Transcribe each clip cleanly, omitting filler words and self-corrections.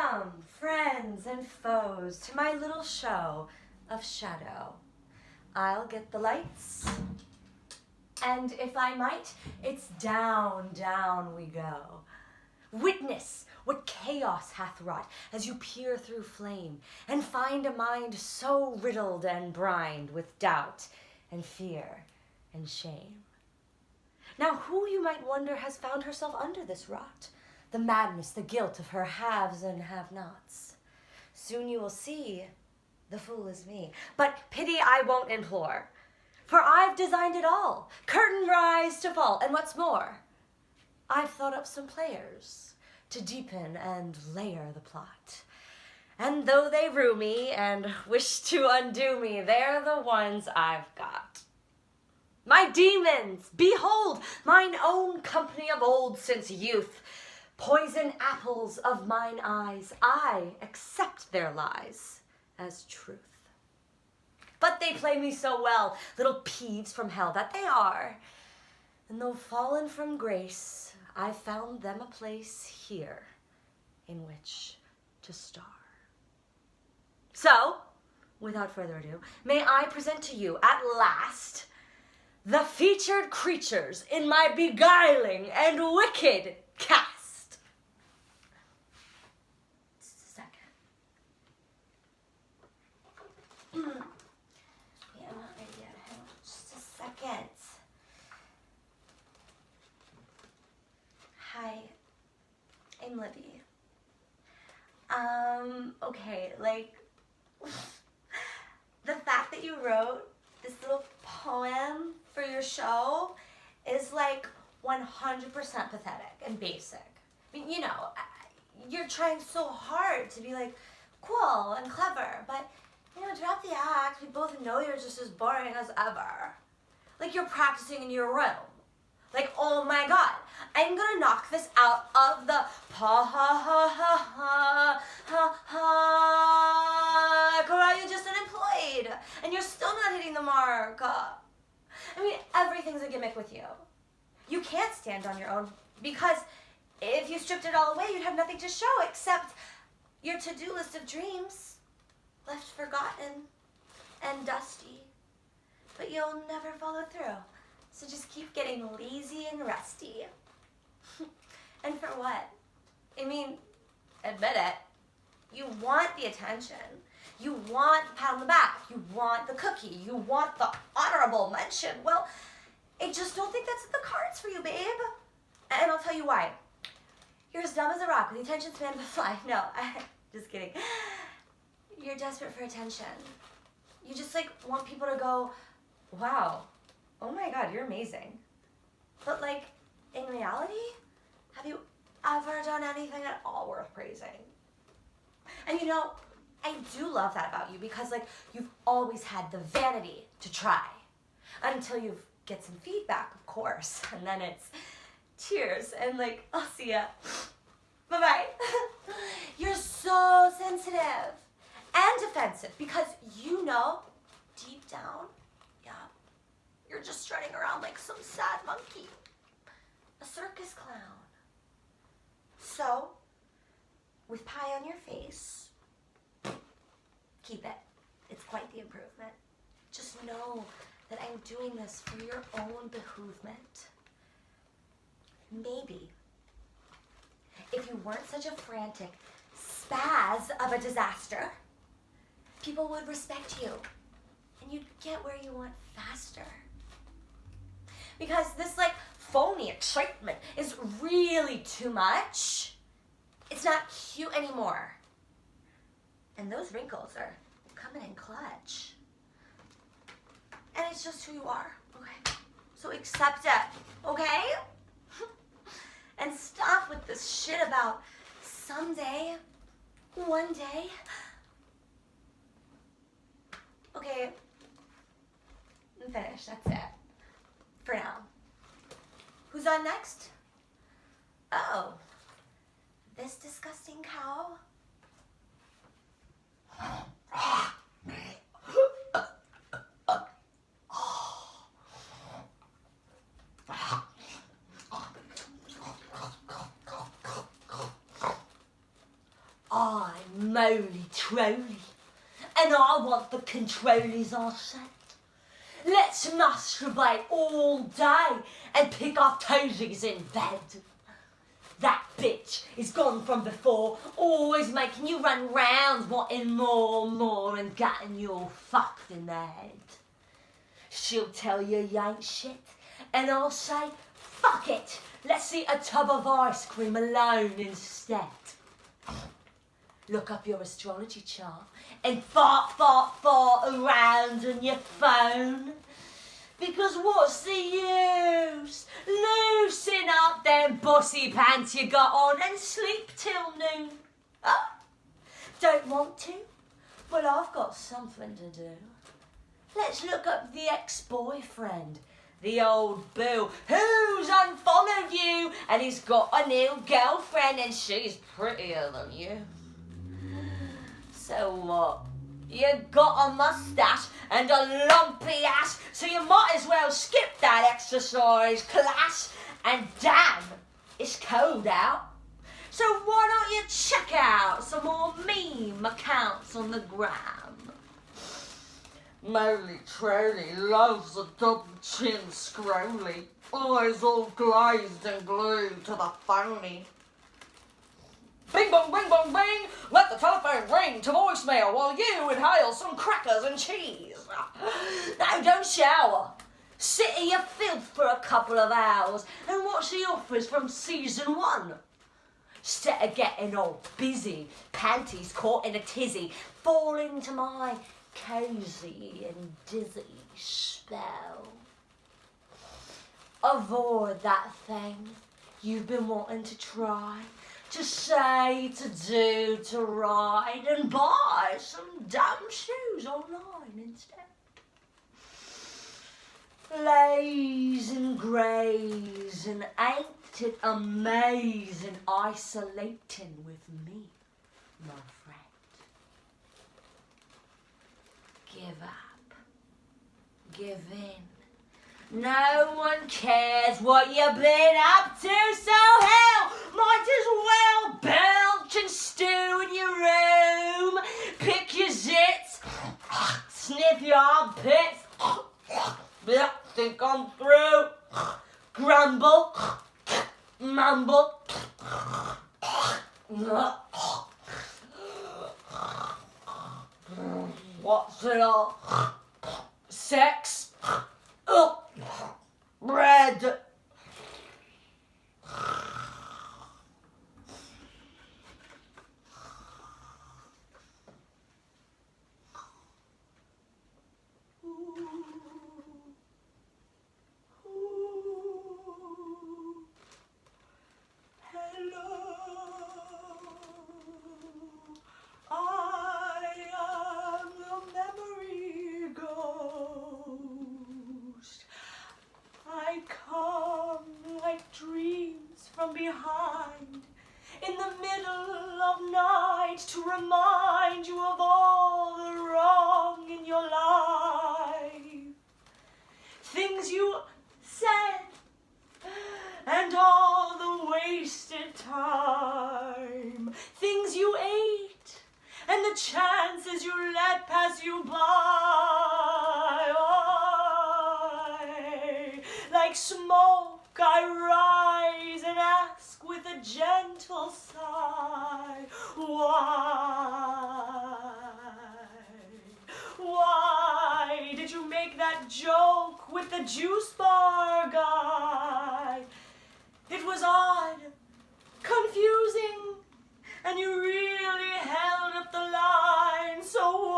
Welcome, friends and foes, to my little show of shadow. I'll get the lights, and if I might, it's down, down we go. Witness what chaos hath wrought as you peer through flame and find a mind so riddled and brined with doubt and fear and shame. Now who, you might wonder, has found herself under this rot? The madness, the guilt of her haves and have-nots. Soon you will see the fool is me. But pity I won't implore, for I've designed it all, curtain rise to fall, and what's more, I've thought up some players to deepen and layer the plot. And though they rue me and wish to undo me, they're the ones I've got. My demons, behold, mine own company of old since youth, poison apples of mine eyes, I accept their lies as truth. But they play me so well, little peeves from hell that they are. And though fallen from grace, I found them a place here in which to star. So, without further ado, may I present to you at last the featured creatures in my beguiling and wicked cast. Yeah, not ready yet. Hang on just a second. Hi, I'm Libby. Okay, like, the fact that you wrote this little poem for your show is like 100% pathetic and basic. I mean, you know, you're trying so hard to be like cool and clever, but you know, drop the act. We both know you're just as boring as ever. Like you're practicing in your room. Like, oh my God, I'm gonna knock this out of the ha ha ha ha ha ha ha. Girl, you're just unemployed and you're still not hitting the mark. I mean, everything's a gimmick with you. You can't stand on your own because if you stripped it all away, you'd have nothing to show except your to-do list of dreams. Left forgotten and dusty, but you'll never follow through. So just keep getting lazy and rusty. And for what? I mean, admit it. You want the attention. You want the pat on the back. You want the cookie. You want the honorable mention. Well, I just don't think that's in the cards for you, babe. And I'll tell you why. You're as dumb as a rock with the attention span of a fly. No, just kidding. You're desperate for attention. You just like want people to go, wow, oh my God, you're amazing. But like, in reality, have you ever done anything at all worth praising? And you know, I do love that about you because like, you've always had the vanity to try. Until you get some feedback, of course. And then it's cheers and like, I'll see ya. Bye-bye. You're so sensitive. And defensive, because you know, deep down, yeah, you're just strutting around like some sad monkey, a circus clown. So, with pie on your face, keep it. It's quite the improvement. Just know that I'm doing this for your own behoovement. Maybe, if you weren't such a frantic spaz of a disaster, people would respect you, and you'd get where you want faster. Because this like phony excitement is really too much. It's not cute anymore. And those wrinkles are coming in clutch. And it's just who you are, okay? So accept it, okay? And stop with this shit about someday, one day. Okay, I'm finished, that's it. For now. Who's on next? Oh, this disgusting cow? I'm Moly Trolley, and I want the controllers I set. Let's masturbate all day and pick our toesies in bed. That bitch is gone from before, always making you run round, wanting more, and getting you all fucked in the head. She'll tell you ain't shit, and I'll say, fuck it, let's eat a tub of ice cream alone instead. Look up your astrology chart and fart around on your phone. Because what's the use? Loosen up them bossy pants you got on and sleep till noon. Oh, don't want to? Well, I've got something to do. Let's look up the ex-boyfriend, the old boo, who's unfollowed you and he's got a new girlfriend and she's prettier than you. So what? You got a mustache and a lumpy ass, so you might as well skip that exercise class. And damn, it's cold out. So why don't you check out some more meme accounts on the gram? Moly Trolley loves a double chin scrolly, eyes all glazed and glued to the phony. Bing bong, bing bong, bing! Let the telephone ring to voicemail while you inhale some crackers and cheese. Now don't shower. Sit in your filth for a couple of hours and watch the Office from season 1. Instead of getting all busy, panties caught in a tizzy, fall into my cosy and dizzy spell. Avoid that thing you've been wanting to try. To say, to do, to ride, and buy some damn shoes online instead. Lays and greys, and ain't it amazing isolating with me, my friend? Give up. Give in. No one cares what you've been up to, so hell, might as well belch and stew in your room. Pick your zits, sniff your armpits, think I'm through, grumble, mumble, what's it all? Sex, bread. Behind, in the middle of night, to remind you of all the wrong in your life. Things you said and all the wasted time. Things you ate and the chances you let pass you by. Oh, like smoke I rise and ask with a gentle sigh, why did you make that joke with the juice bar guy? It was odd, confusing, and you really held up the line, so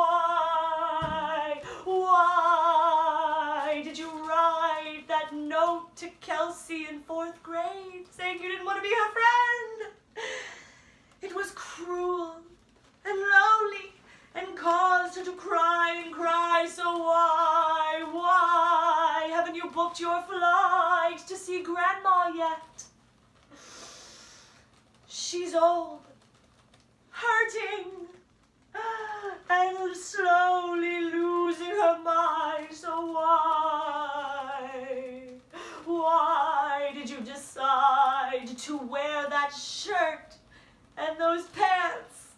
why did you write that note to Kelsey in 4th grade saying you didn't want to be her friend? It was cruel and lonely and caused her to cry and cry, so why haven't you booked your flight to see Grandma yet? She's old, hurting, and slowly losing her mind, so why did you decide to wear that shirt and those pants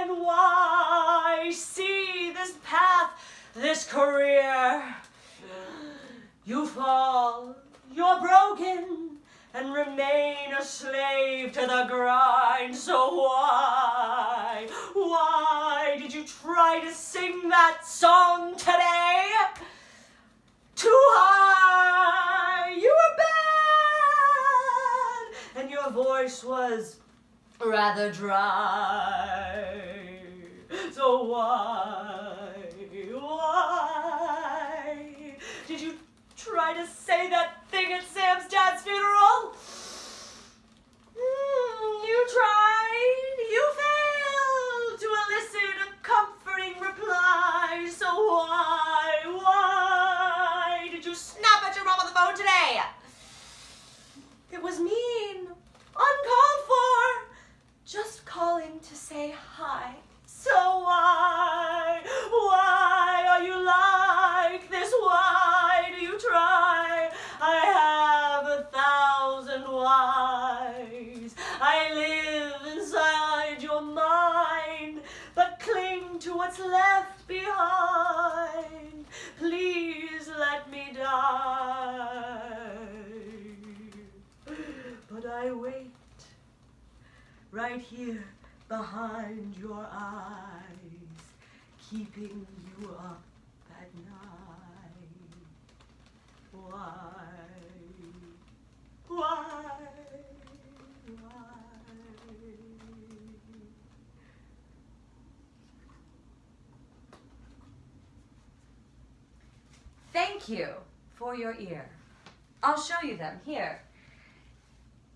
and why? See this path, this career. You fall, you're broken, and remain a slave to the grind. So why did you try to sing that song today? Too high, you were bad, and your voice was rather dry. So why did you try to say that thing at Sam's dad's funeral? You tried, you failed to elicit a comforting reply. So why did you snap at your mom on the phone today? It was mean, uncalled for, just calling to say hi. So why are you like this? Why do you try? I have 1,000 whys. I live inside your mind, but cling to what's left behind. Please let me die. But I wait right here behind your eyes, keeping you up at night. Why? Thank you for your ear. I'll show you them here.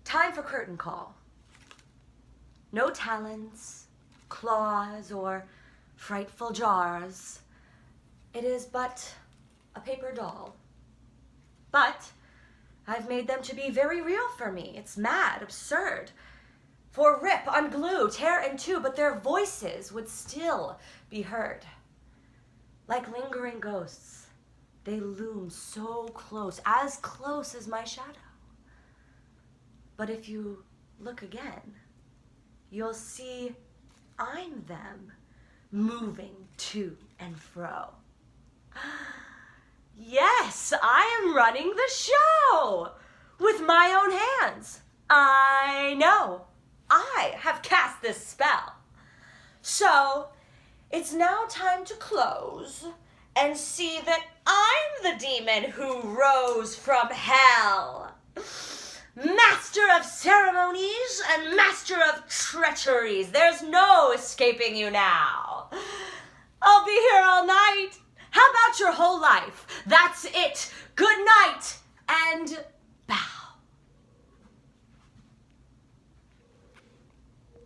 Time for curtain call. No talons, claws, or frightful jars. It is but a paper doll. But I've made them to be very real for me. It's mad, absurd. For rip, unglue, tear in two, but their voices would still be heard. Like lingering ghosts, they loom so close as my shadow. But if you look again, you'll see I'm them, moving to and fro. Yes, I am running the show with my own hands. I know, I have cast this spell. So it's now time to close and see that I'm the demon who rose from hell. Master of ceremonies and master of treacheries. There's no escaping you now. I'll be here all night. How about your whole life? That's it. Good night and